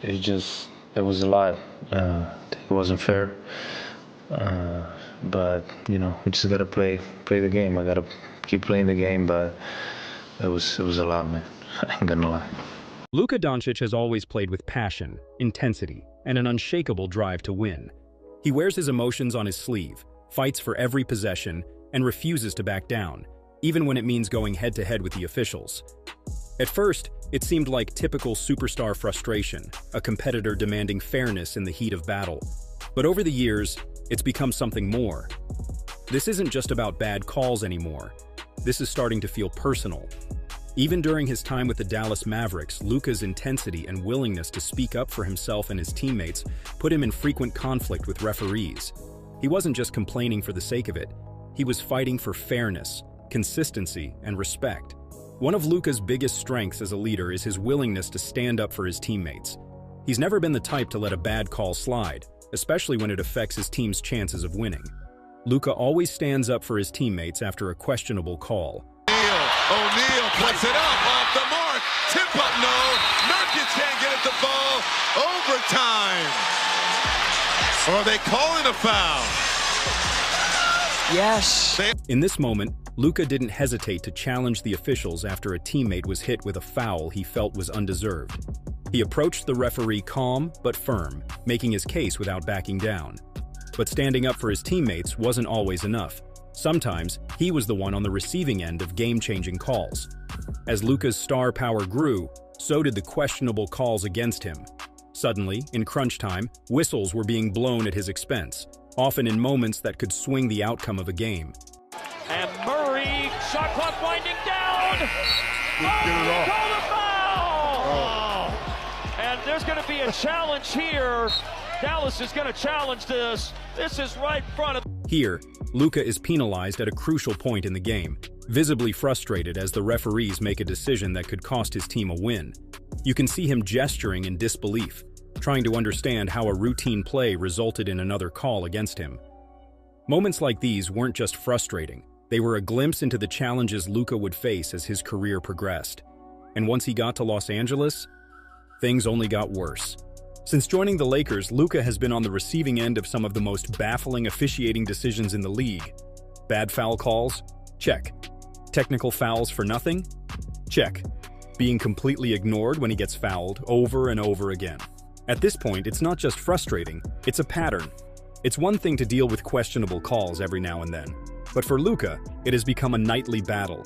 it was a lot. It wasn't fair. But we just gotta play the game. I gotta keep playing the game, but it was a lot, man. I ain't gonna lie. Luka Doncic has always played with passion, intensity, and an unshakable drive to win. He wears his emotions on his sleeve, fights for every possession, and refuses to back down, even when it means going head-to-head with the officials. At first, it seemed like typical superstar frustration, a competitor demanding fairness in the heat of battle. But over the years, it's become something more. This isn't just about bad calls anymore. This is starting to feel personal. Even during his time with the Dallas Mavericks, Luka's intensity and willingness to speak up for himself and his teammates put him in frequent conflict with referees. He wasn't just complaining for the sake of it. He was fighting for fairness, consistency, and respect. One of Luka's biggest strengths as a leader is his willingness to stand up for his teammates. He's never been the type to let a bad call slide, especially when it affects his team's chances of winning. Luka always stands up for his teammates after a questionable call. O'Neal puts it up off the mark. Tip up, no. Nurkic can't get at the ball. Overtime. Or are they calling a foul? Yes. In this moment, Luka didn't hesitate to challenge the officials after a teammate was hit with a foul he felt was undeserved. He approached the referee calm but firm, making his case without backing down. But standing up for his teammates wasn't always enough. Sometimes, he was the one on the receiving end of game-changing calls. As Luka's star power grew, so did the questionable calls against him. Suddenly, in crunch time, whistles were being blown at his expense, often in moments that could swing the outcome of a game. And Murray, shot clock winding down! Call the foul! Oh. And there's going to be a challenge here. Dallas is going to challenge this. This is right in front of... Here, Luka is penalized at a crucial point in the game, visibly frustrated as the referees make a decision that could cost his team a win. You can see him gesturing in disbelief, trying to understand how a routine play resulted in another call against him. Moments like these weren't just frustrating, they were a glimpse into the challenges Luka would face as his career progressed. And once he got to Los Angeles, things only got worse. Since joining the Lakers, Luka has been on the receiving end of some of the most baffling officiating decisions in the league. Bad foul calls? Check. Technical fouls for nothing? Check. Being completely ignored when he gets fouled over and over again. At this point, it's not just frustrating, it's a pattern. It's one thing to deal with questionable calls every now and then, but for Luka, it has become a nightly battle.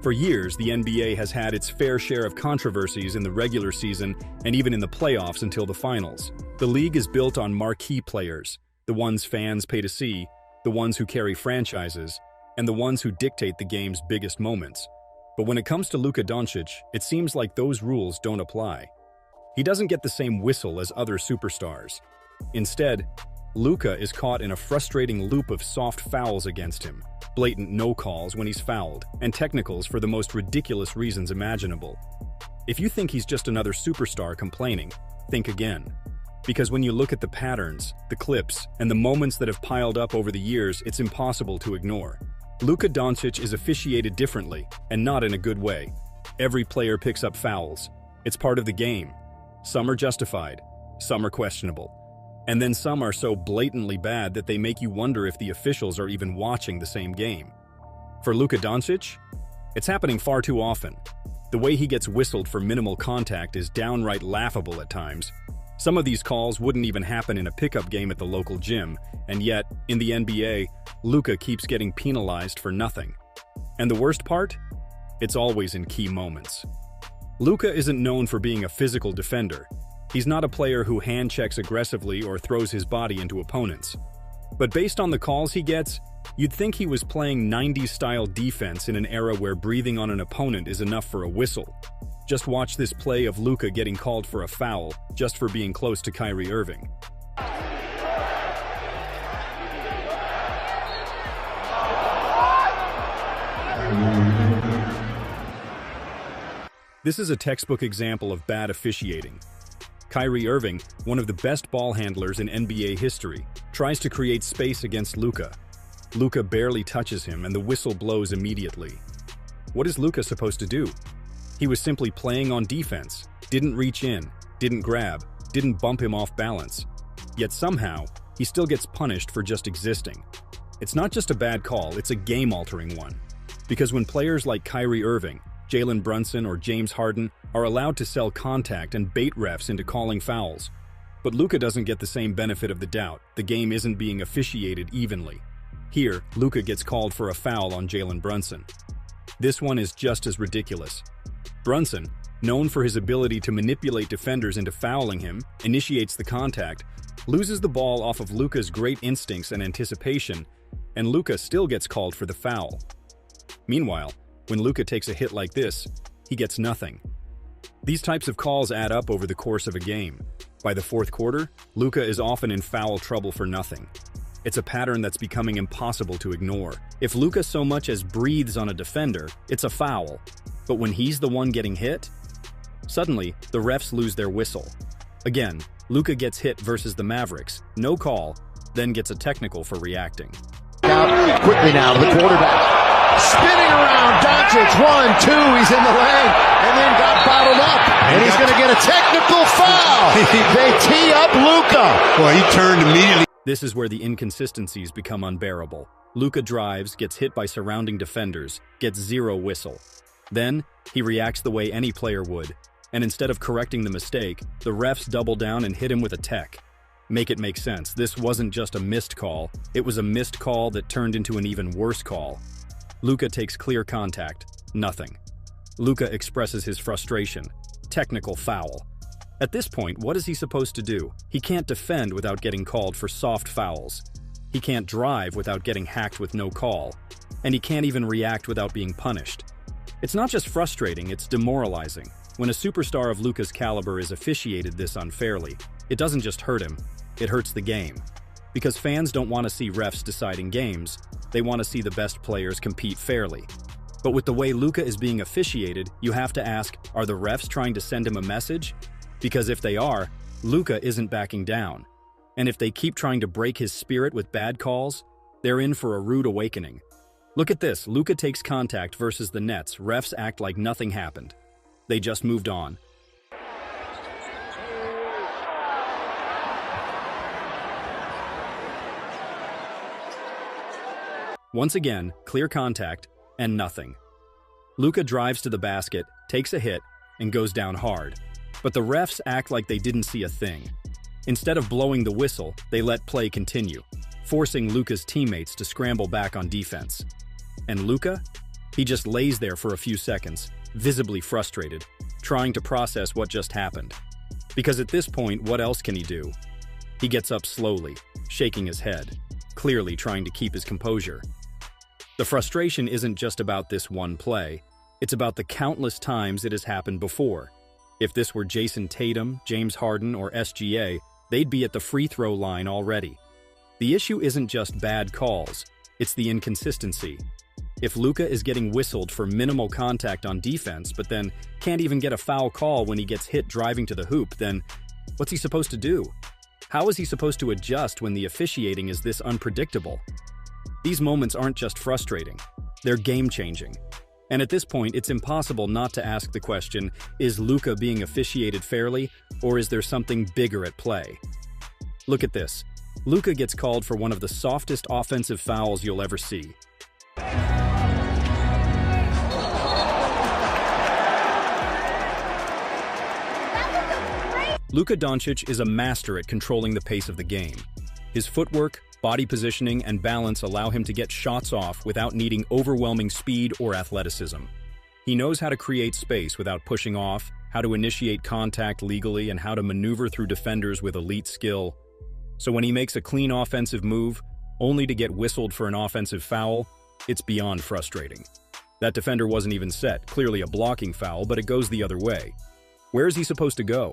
For years, the NBA has had its fair share of controversies in the regular season and even in the playoffs until the finals. The league is built on marquee players, the ones fans pay to see, the ones who carry franchises, and the ones who dictate the game's biggest moments. But when it comes to Luka Doncic, it seems like those rules don't apply. He doesn't get the same whistle as other superstars. Instead, Luka is caught in a frustrating loop of soft fouls against him, blatant no calls when he's fouled, and technicals for the most ridiculous reasons imaginable. If you think he's just another superstar complaining, think again. Because when you look at the patterns, the clips, and the moments that have piled up over the years, it's impossible to ignore. Luka Doncic is officiated differently, and not in a good way. Every player picks up fouls. It's part of the game. Some are justified, some are questionable. And then some are so blatantly bad that they make you wonder if the officials are even watching the same game. For Luka Doncic, it's happening far too often. The way he gets whistled for minimal contact is downright laughable at times. Some of these calls wouldn't even happen in a pickup game at the local gym, and yet, in the NBA, Luka keeps getting penalized for nothing. And the worst part? It's always in key moments. Luka isn't known for being a physical defender. He's not a player who hand-checks aggressively or throws his body into opponents. But based on the calls he gets, you'd think he was playing 90s-style defense in an era where breathing on an opponent is enough for a whistle. Just watch this play of Luka getting called for a foul just for being close to Kyrie Irving. This is a textbook example of bad officiating. Kyrie Irving, one of the best ball handlers in NBA history, tries to create space against Luka. Luka barely touches him and the whistle blows immediately. What is Luka supposed to do? He was simply playing on defense, didn't reach in, didn't grab, didn't bump him off balance. Yet somehow, he still gets punished for just existing. It's not just a bad call, it's a game-altering one. Because when players like Kyrie Irving, Jalen Brunson, or James Harden are allowed to sell contact and bait refs into calling fouls, but Luka doesn't get the same benefit of the doubt. The game isn't being officiated evenly. Here, Luka gets called for a foul on Jalen Brunson. This one is just as ridiculous. Brunson, known for his ability to manipulate defenders into fouling him, initiates the contact, loses the ball off of Luka's great instincts and anticipation, and Luka still gets called for the foul. Meanwhile, when Luka takes a hit like this, he gets nothing. These types of calls add up over the course of a game. By the fourth quarter, Luka is often in foul trouble for nothing. It's a pattern that's becoming impossible to ignore. If Luka so much as breathes on a defender, it's a foul. But when he's the one getting hit, suddenly, the refs lose their whistle. Again, Luka gets hit versus the Mavericks, no call, then gets a technical for reacting. Out quickly now to the quarterback. Spinning around, Doncic, 1, 2, he's in the lane, and then got bottled up, and he's going to get a technical foul. They tee up Luka. Well, he turned immediately. This is where the inconsistencies become unbearable. Luka drives, gets hit by surrounding defenders, gets zero whistle. Then, he reacts the way any player would, and instead of correcting the mistake, the refs double down and hit him with a tech. Make it make sense, this wasn't just a missed call, it was a missed call that turned into an even worse call. Luka takes clear contact, nothing. Luka expresses his frustration, technical foul. At this point, what is he supposed to do? He can't defend without getting called for soft fouls. He can't drive without getting hacked with no call. And he can't even react without being punished. It's not just frustrating, it's demoralizing. When a superstar of Luka's caliber is officiated this unfairly, it doesn't just hurt him, it hurts the game. Because fans don't want to see refs deciding games, they want to see the best players compete fairly. But with the way Luka is being officiated, you have to ask, are the refs trying to send him a message? Because if they are, Luka isn't backing down. And if they keep trying to break his spirit with bad calls, they're in for a rude awakening. Look at this, Luka takes contact versus the Nets, refs act like nothing happened. They just moved on. Once again, clear contact, and nothing. Luka drives to the basket, takes a hit, and goes down hard. But the refs act like they didn't see a thing. Instead of blowing the whistle, they let play continue, forcing Luka's teammates to scramble back on defense. And Luka? He just lays there for a few seconds, visibly frustrated, trying to process what just happened. Because at this point, what else can he do? He gets up slowly, shaking his head, clearly trying to keep his composure. The frustration isn't just about this one play, it's about the countless times it has happened before. If this were Jason Tatum, James Harden, or SGA, they'd be at the free throw line already. The issue isn't just bad calls, it's the inconsistency. If Luka is getting whistled for minimal contact on defense, but then can't even get a foul call when he gets hit driving to the hoop, then what's he supposed to do? How is he supposed to adjust when the officiating is this unpredictable? These moments aren't just frustrating, they're game-changing. And at this point, it's impossible not to ask the question, is Luka being officiated fairly, or is there something bigger at play? Look at this. Luka gets called for one of the softest offensive fouls you'll ever see. Luka Doncic is a master at controlling the pace of the game. His footwork, body positioning, and balance allow him to get shots off without needing overwhelming speed or athleticism. He knows how to create space without pushing off, how to initiate contact legally, and how to maneuver through defenders with elite skill. So when he makes a clean offensive move, only to get whistled for an offensive foul, it's beyond frustrating. That defender wasn't even set, clearly a blocking foul, but it goes the other way. Where is he supposed to go?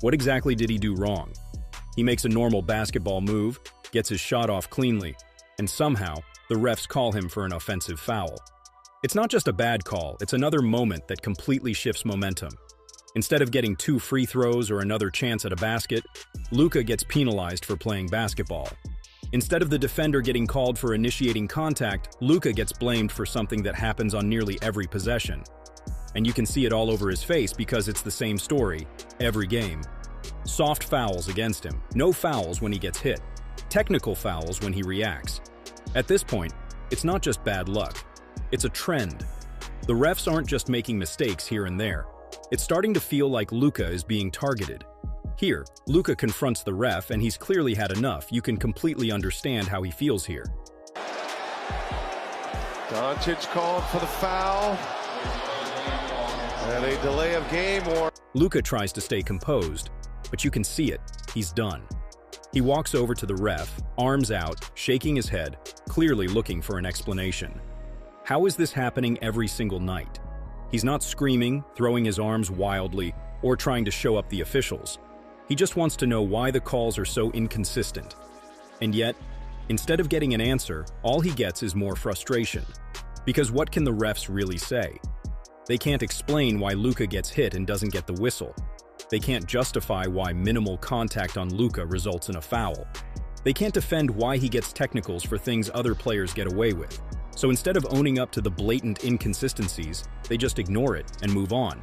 What exactly did he do wrong? He makes a normal basketball move, gets his shot off cleanly, and somehow, the refs call him for an offensive foul. It's not just a bad call, it's another moment that completely shifts momentum. Instead of getting 2 free throws or another chance at a basket, Luka gets penalized for playing basketball. Instead of the defender getting called for initiating contact, Luka gets blamed for something that happens on nearly every possession. And you can see it all over his face because it's the same story, every game. Soft fouls against him, no fouls when he gets hit, technical fouls when he reacts. At this point, it's not just bad luck, it's a trend. The refs aren't just making mistakes here and there. It's starting to feel like Luka is being targeted. Here, Luka confronts the ref and he's clearly had enough. You can completely understand how he feels here. Doncic called for the foul. And a delay of game or... Luka tries to stay composed, but you can see it. He's done. He walks over to the ref, arms out, shaking his head, clearly looking for an explanation. How is this happening every single night? He's not screaming, throwing his arms wildly, or trying to show up the officials. He just wants to know why the calls are so inconsistent. And yet, instead of getting an answer, all he gets is more frustration. Because what can the refs really say? They can't explain why Luka gets hit and doesn't get the whistle. They can't justify why minimal contact on Luka results in a foul. They can't defend why he gets technicals for things other players get away with. So instead of owning up to the blatant inconsistencies, they just ignore it and move on.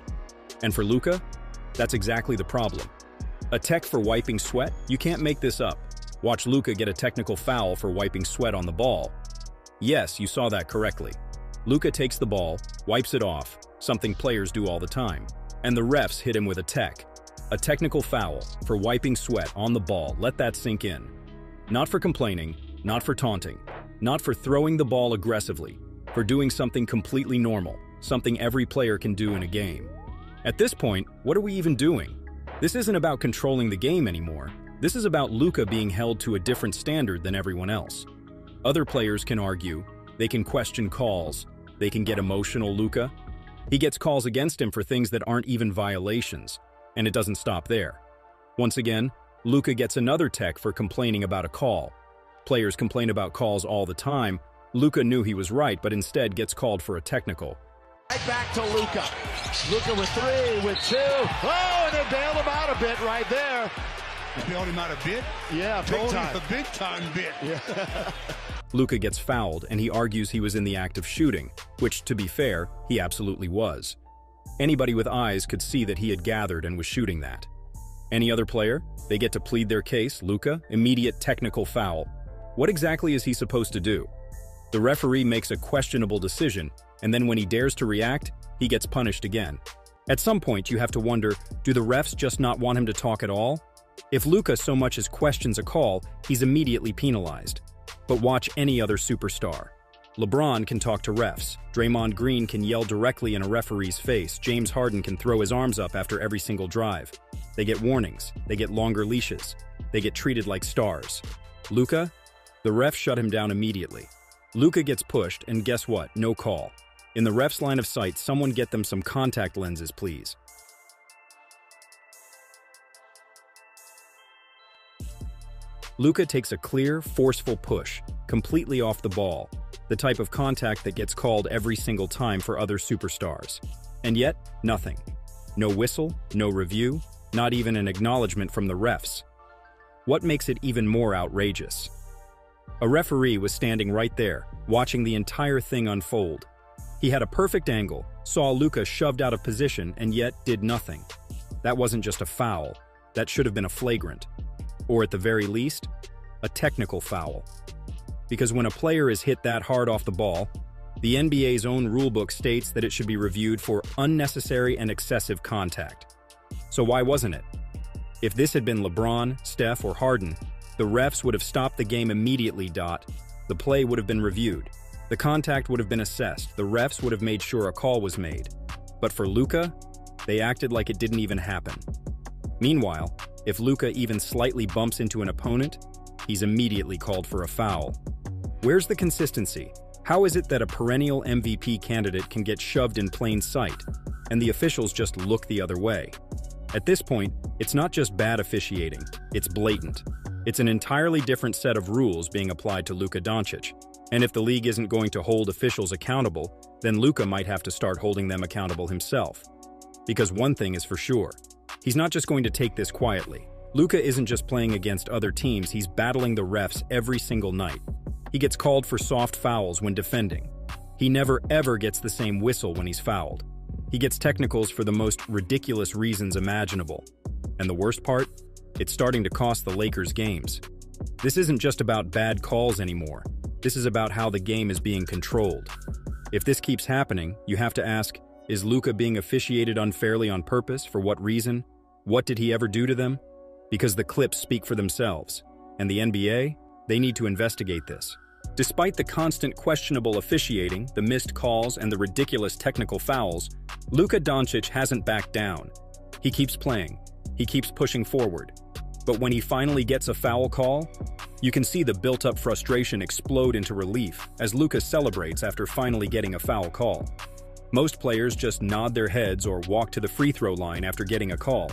And for Luka, that's exactly the problem. A tech for wiping sweat? You can't make this up. Watch Luka get a technical foul for wiping sweat on the ball. Yes, you saw that correctly. Luka takes the ball, wipes it off, something players do all the time, and the refs hit him with a technical foul for wiping sweat on the ball. Let that sink in. Not for complaining, not for taunting, not for throwing the ball aggressively, for doing something completely normal, something every player can do in a game. At this point, what are we even doing? This isn't about controlling the game anymore. This is about Luka being held to a different standard than everyone else. Other players can argue, they can question calls, they can get emotional. Luka, he gets calls against him for things that aren't even violations, and it doesn't stop there. Once again, Luka gets another tech for complaining about a call. Players complain about calls all the time. Luka knew he was right, but instead gets called for a technical. Right back to Luka. Luka with 3, with 2. Oh, and they bailed him out a bit right there. They bailed him out a bit? Yeah, big time. A big time bit. Yeah. Luka gets fouled, and he argues he was in the act of shooting, which, to be fair, he absolutely was. Anybody with eyes could see that he had gathered and was shooting that. Any other player? They get to plead their case. Luka, immediate technical foul. What exactly is he supposed to do? The referee makes a questionable decision, and then when he dares to react, he gets punished again. At some point, you have to wonder, do the refs just not want him to talk at all? If Luka so much as questions a call, he's immediately penalized. But watch any other superstar. LeBron can talk to refs. Draymond Green can yell directly in a referee's face. James Harden can throw his arms up after every single drive. They get warnings. They get longer leashes. They get treated like stars. Luka? The refs shut him down immediately. Luka gets pushed, and guess what? No call. In the ref's line of sight, someone get them some contact lenses, please. Luka takes a clear, forceful push, completely off the ball, the type of contact that gets called every single time for other superstars. And yet, nothing. No whistle, no review, not even an acknowledgement from the refs. What makes it even more outrageous? A referee was standing right there, watching the entire thing unfold. He had a perfect angle, saw Luka shoved out of position, and yet did nothing. That wasn't just a foul. That should have been a flagrant. Or at the very least, a technical foul. Because when a player is hit that hard off the ball, the NBA's own rulebook states that it should be reviewed for unnecessary and excessive contact. So why wasn't it? If this had been LeBron, Steph, or Harden, the refs would have stopped the game immediately. The play would have been reviewed. The contact would have been assessed. The refs would have made sure a call was made. But for Luka, they acted like it didn't even happen. Meanwhile, if Luka even slightly bumps into an opponent, he's immediately called for a foul. Where's the consistency? How is it that a perennial MVP candidate can get shoved in plain sight, and the officials just look the other way? At this point, it's not just bad officiating, it's blatant. It's an entirely different set of rules being applied to Luka Doncic. And if the league isn't going to hold officials accountable, then Luka might have to start holding them accountable himself. Because one thing is for sure, he's not just going to take this quietly. Luka isn't just playing against other teams, he's battling the refs every single night. He gets called for soft fouls when defending. He never ever gets the same whistle when he's fouled. He gets technicals for the most ridiculous reasons imaginable. And the worst part? It's starting to cost the Lakers games. This isn't just about bad calls anymore. This is about how the game is being controlled. If this keeps happening, you have to ask, is Luka being officiated unfairly on purpose? For what reason? What did he ever do to them? Because the clips speak for themselves. And the NBA? They need to investigate this. Despite the constant questionable officiating, the missed calls, and the ridiculous technical fouls, Luka Doncic hasn't backed down. He keeps playing. He keeps pushing forward. But when he finally gets a foul call, you can see the built-up frustration explode into relief as Luka celebrates after finally getting a foul call. Most players just nod their heads or walk to the free throw line after getting a call.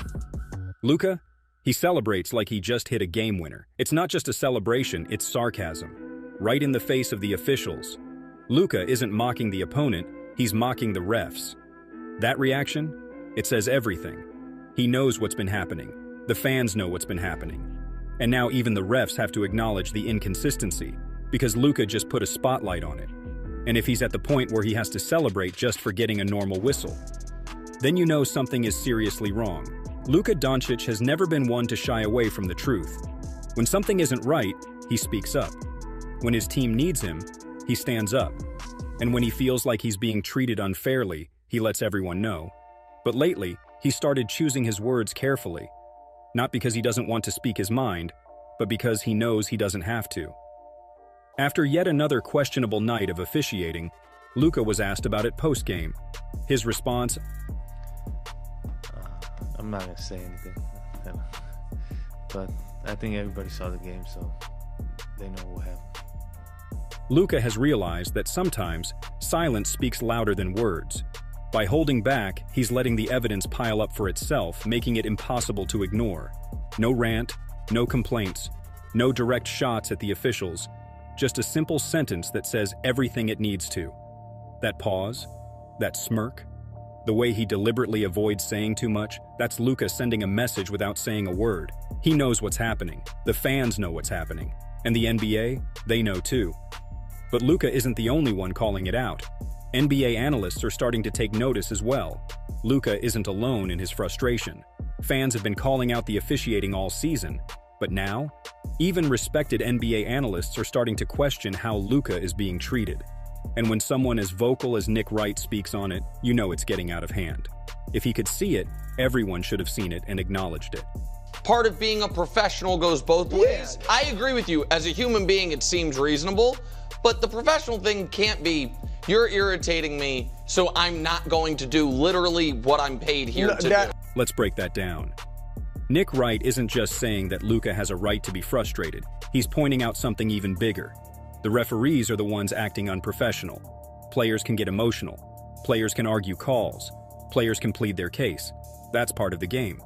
Luka? He celebrates like he just hit a game winner. It's not just a celebration, it's sarcasm. Right in the face of the officials. Luka isn't mocking the opponent, he's mocking the refs. That reaction? It says everything. He knows what's been happening. The fans know what's been happening. And now even the refs have to acknowledge the inconsistency, because Luka just put a spotlight on it. And if he's at the point where he has to celebrate just for getting a normal whistle, then you know something is seriously wrong. Luka Doncic has never been one to shy away from the truth. When something isn't right, he speaks up. When his team needs him, he stands up. And when he feels like he's being treated unfairly, he lets everyone know. But lately, he started choosing his words carefully. Not because he doesn't want to speak his mind, but because he knows he doesn't have to. After yet another questionable night of officiating, Luka was asked about it post-game. His response, I'm not going to say anything. But I think everybody saw the game, so they know what happened. Luka has realized that sometimes silence speaks louder than words. By holding back, he's letting the evidence pile up for itself, making it impossible to ignore. No rant, no complaints, no direct shots at the officials, just a simple sentence that says everything it needs to. That pause, that smirk, the way he deliberately avoids saying too much, that's Luka sending a message without saying a word. He knows what's happening. The fans know what's happening. And the NBA, they know too. But Luka isn't the only one calling it out. NBA analysts are starting to take notice as well. Luka isn't alone in his frustration. Fans have been calling out the officiating all season. But now, even respected NBA analysts are starting to question how Luka is being treated. And when someone as vocal as Nick Wright speaks on it, you know it's getting out of hand. If he could see it, everyone should have seen it and acknowledged it. Part of being a professional goes both ways. I agree with you. As a human being, it seems reasonable. But the professional thing can't be, you're irritating me, so I'm not going to do literally what I'm paid here to do. Let's break that down. Nick Wright isn't just saying that Luka has a right to be frustrated. He's pointing out something even bigger. The referees are the ones acting unprofessional. Players can get emotional. Players can argue calls. Players can plead their case. That's part of the game.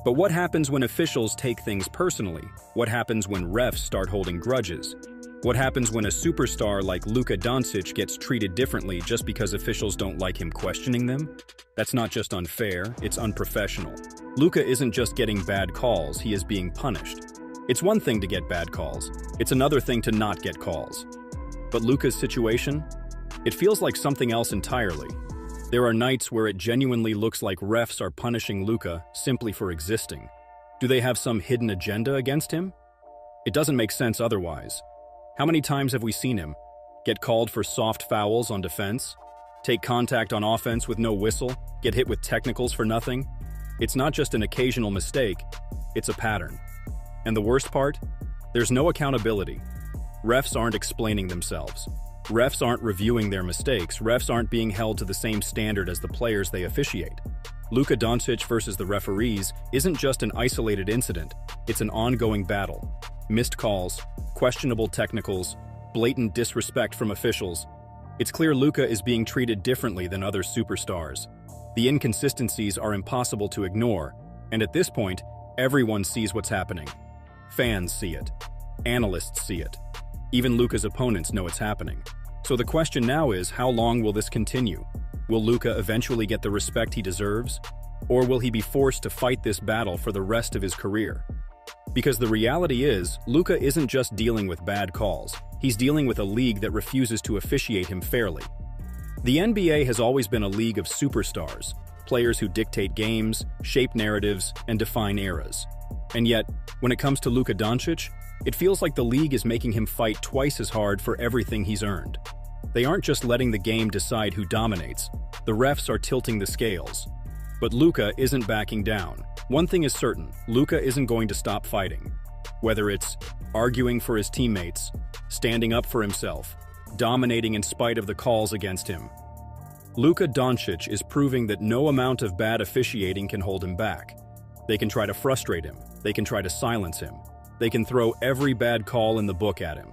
But what happens when officials take things personally? What happens when refs start holding grudges? What happens when a superstar like Luka Doncic gets treated differently just because officials don't like him questioning them? That's not just unfair, it's unprofessional. Luka isn't just getting bad calls, he is being punished. It's one thing to get bad calls, it's another thing to not get calls. But Luka's situation? It feels like something else entirely. There are nights where it genuinely looks like refs are punishing Luka simply for existing. Do they have some hidden agenda against him? It doesn't make sense otherwise. How many times have we seen him get called for soft fouls on defense, take contact on offense with no whistle, get hit with technicals for nothing? It's not just an occasional mistake, it's a pattern. And the worst part? There's no accountability. Refs aren't explaining themselves. Refs aren't reviewing their mistakes. Refs aren't being held to the same standard as the players they officiate. Luka Doncic versus the referees isn't just an isolated incident, it's an ongoing battle. Missed calls, questionable technicals, blatant disrespect from officials. It's clear Luka is being treated differently than other superstars. The inconsistencies are impossible to ignore, and at this point, everyone sees what's happening. Fans see it. Analysts see it. Even Luka's opponents know it's happening. So the question now is, how long will this continue? Will Luka eventually get the respect he deserves? Or will he be forced to fight this battle for the rest of his career? Because the reality is, Luka isn't just dealing with bad calls. He's dealing with a league that refuses to officiate him fairly. The NBA has always been a league of superstars, players who dictate games, shape narratives, and define eras. And yet, when it comes to Luka Doncic, it feels like the league is making him fight twice as hard for everything he's earned. They aren't just letting the game decide who dominates, the refs are tilting the scales. But Luka isn't backing down. One thing is certain, Luka isn't going to stop fighting. Whether it's arguing for his teammates, standing up for himself, dominating in spite of the calls against him. Luka Doncic is proving that no amount of bad officiating can hold him back. They can try to frustrate him, they can try to silence him, they can throw every bad call in the book at him.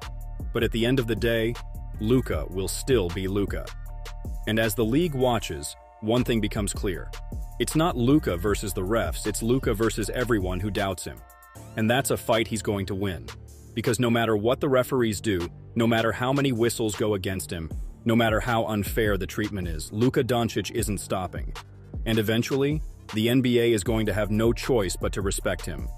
But at the end of the day, Luka will still be Luka. And as the league watches, one thing becomes clear. It's not Luka versus the refs, it's Luka versus everyone who doubts him. And that's a fight he's going to win. Because no matter what the referees do, no matter how many whistles go against him, no matter how unfair the treatment is, Luka Doncic isn't stopping. And eventually, the NBA is going to have no choice but to respect him.